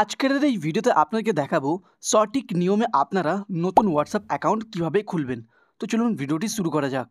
আজকের এই ভিডিওতে আপনাকে দেখাবো সঠিক নিয়মে আপনারা নতুন হোয়াটসঅ্যাপ অ্যাকাউন্ট কিভাবে খুলবেন। তো চলুন ভিডিওটি শুরু করা যাক।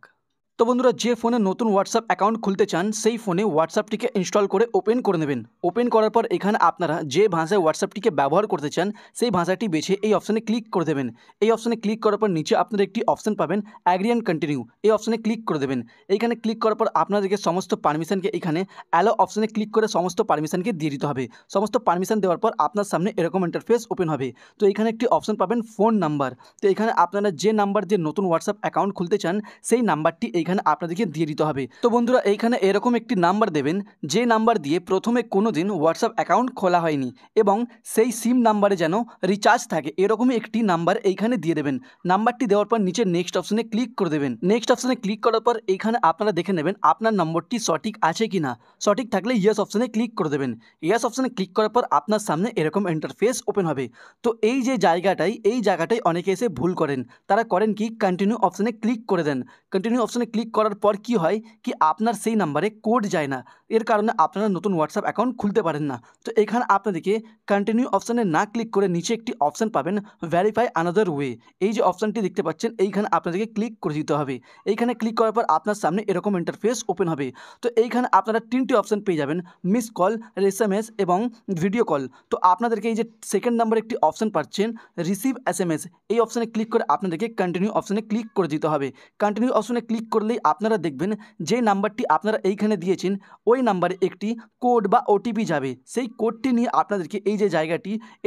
তো বন্ধুরা, যে ফোনে নতুন হোয়াটসঅ্যাপ অ্যাকাউন্ট খুলতে চান সেই ফোনে হোয়াটসঅ্যাপটিকে ইনস্টল করে ওপেন করে নেবেন। ওপেন করার পর এখানে আপনারা যে ভাষায় হোয়াটসঅ্যাপটিকে ব্যবহার করতে চান সেই ভাষাটি বেছে এই অপশানে ক্লিক করে দেবেন। এই অপশানে ক্লিক করার পর নিচে আপনারা একটি অপশান পাবেন অ্যাগ্রি অ্যান্ড কন্টিনিউ। এই অপশানে ক্লিক করে দেবেন। এইখানে ক্লিক করার পর আপনাদেরকে সমস্ত পারমিশনকে এখানে অ্যালো অপশানে ক্লিক করে সমস্ত পারমিশনকে দিয়ে দিতে হবে। সমস্ত পারমিশন দেওয়ার পর আপনার সামনে এরকম ইন্টারফেস ওপেন হবে। তো এখানে একটি অপশান পাবেন ফোন নাম্বার। তো এখানে আপনারা যে নাম্বার দিয়ে নতুন হোয়াটসঅ্যাপ অ্যাকাউন্ট খুলতে চান সেই নাম্বারটি এইখানে আপনাদেরকে দিয়ে দিতে হবে। তো বন্ধুরা, এইখানে এরকম একটি নাম্বার দেবেন যে নাম্বার দিয়ে প্রথমে কোনোদিন হোয়াটসঅ্যাপ অ্যাকাউন্ট খোলা হয়নি এবং সেই সিম নাম্বারে যেন রিচার্জ থাকে এরকমই একটি নাম্বার এইখানে দিয়ে দেবেন। নাম্বারটি দেওয়ার পর নিচে নেক্সট অপশানে ক্লিক করে দেবেন। নেক্সট অপশানে ক্লিক করার পর এইখানে আপনারা দেখে নেবেন আপনার নম্বরটি সঠিক আছে কি না। সঠিক থাকলে ইয়েস অপশানে ক্লিক করে দেবেন। ইয়েস অপশানে ক্লিক করার পর আপনার সামনে এরকম ইন্টারফেস ওপেন হবে। তো এই জায়গাটায় অনেকে এসে ভুল করেন। তারা করেন কি, কন্টিনিউ অপশানে ক্লিক করে দেন। কন্টিনিউ অপশানে ক্লিক করার পর কি হয় কি, আপনার সেই নাম্বারে কোড যায় না। এর কারণে আপনারা নতুন হোয়াটসঅ্যাপ অ্যাকাউন্ট খুলতে পারেন না। তো এখানে আপনাদেরকে কন্টিনিউ অপশানে না ক্লিক করে নিচে একটি অপশান পাবেন ভেরিফাই আনাদার ওয়ে। এই যে অপশানটি দেখতে পাচ্ছেন এইখানে আপনাদেরকে ক্লিক করে দিতে হবে। এইখানে ক্লিক করার পর আপনার সামনে এরকম ইন্টারফেস ওপেন হবে। তো এইখানে আপনারা তিনটি অপশান পেয়ে যাবেন, মিস কল, এসএমএস এবং ভিডিও কল। তো আপনাদেরকে এই যে সেকেন্ড নাম্বার একটি অপশান পাচ্ছেন রিসিভ এসএমএস, এই অপশানে ক্লিক করে আপনাদেরকে কন্টিনিউ অপশানে ক্লিক করে দিতে হবে। কন্টিনিউ অপশানে ক্লিক করলেই আপনারা দেখবেন যে নাম্বারটি আপনারা এইখানে দিয়েছেন ওই নাম্বারে একটি কোড বা ওটিপি যাবে। সেই কোডটি নিয়ে আপনাদেরকে এই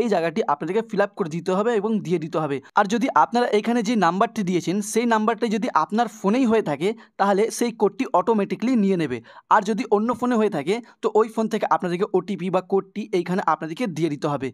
জায়গাটি আপনাদেরকে ফিল আপ করে দিতে হবে এবং দিয়ে দিতে হবে। আর যদি আপনারা এখানে যে নাম্বারটি দিয়েছেন সেই নাম্বারটি যদি আপনার ফোনেই হয়ে থাকে তাহলে সেই কোডটি অটোমেটিকলি নিয়ে নেবে। আর যদি অন্য ফোনে হয়ে থাকে তো ওই ফোন থেকে আপনাদেরকে ওটিপি বা কোডটি এইখানে আপনাদেরকে দিয়ে দিতে হবে।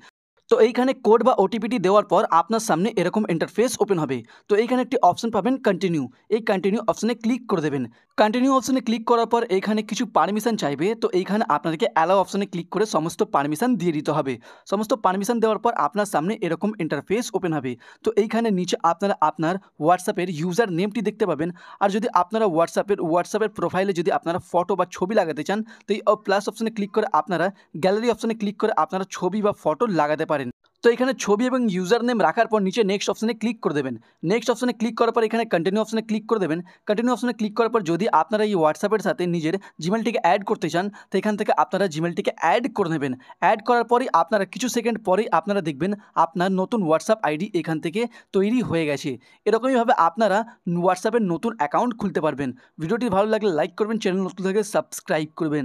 তো এইখানে কোড বা ওটিপিটি দেওয়ার পর আপনার সামনে এরকম ইন্টারফেস ওপেন হবে। তো এইখানে একটি অপশন পাবেন কন্টিনিউ, এই কন্টিনিউ অপশনে ক্লিক করে দেবেন। কন্টিনিউ অপশনে ক্লিক করার পর এইখানে কিছু পারমিশন চাইবে। তো এইখানে আপনাদেরকে অ্যালাউ অপশনে ক্লিক করে সমস্ত পারমিশন দিয়ে দিতে হবে। সমস্ত পারমিশন দেওয়ার পর আপনার সামনে এরকম ইন্টারফেস ওপেন হবে। তো এইখানে নিচে আপনারা আপনার হোয়াটসঅ্যাপের ইউজার নেমটি দেখতে পাবেন। আর যদি আপনারা হোয়াটসঅ্যাপের প্রোফাইলে যদি আপনারা ফটো বা ছবি লাগাতে চান তো এই প্লাস অপশনে ক্লিক করে আপনারা গ্যালারি অপশনে ক্লিক করে আপনারা ছবি বা ফটো লাগাতে পারেন। তো এখানে ছবি এবং ইউজার নেম রাখার পর নিচে নেক্সট অপশনে ক্লিক করে দেবেন। নেক্সট অপশনে ক্লিক করার পর এখানে কন্টিনিউ অপশনে ক্লিক করে দেবেন। কন্টিনিউ অপশনে ক্লিক করার পর যদি আপনারা এই হোয়াটসঅ্যাপের সাথে নিজের জিমেলটিকে অ্যাড করতে চান তো এখান থেকে আপনারা জিমেলটিকে অ্যাড করে নেবেন। অ্যাড করার পরই আপনারা কিছু সেকেন্ড পরেই আপনারা দেখবেন আপনার নতুন হোয়াটসঅ্যাপ আইডি এখান থেকে তৈরি হয়ে গেছে। এরকমইভাবে আপনারা হোয়াটসঅ্যাপের নতুন অ্যাকাউন্ট খুলতে পারবেন। ভিডিওটি ভালো লাগলে লাইক করবেন, চ্যানেল নতুন থেকে সাবস্ক্রাইব করবেন।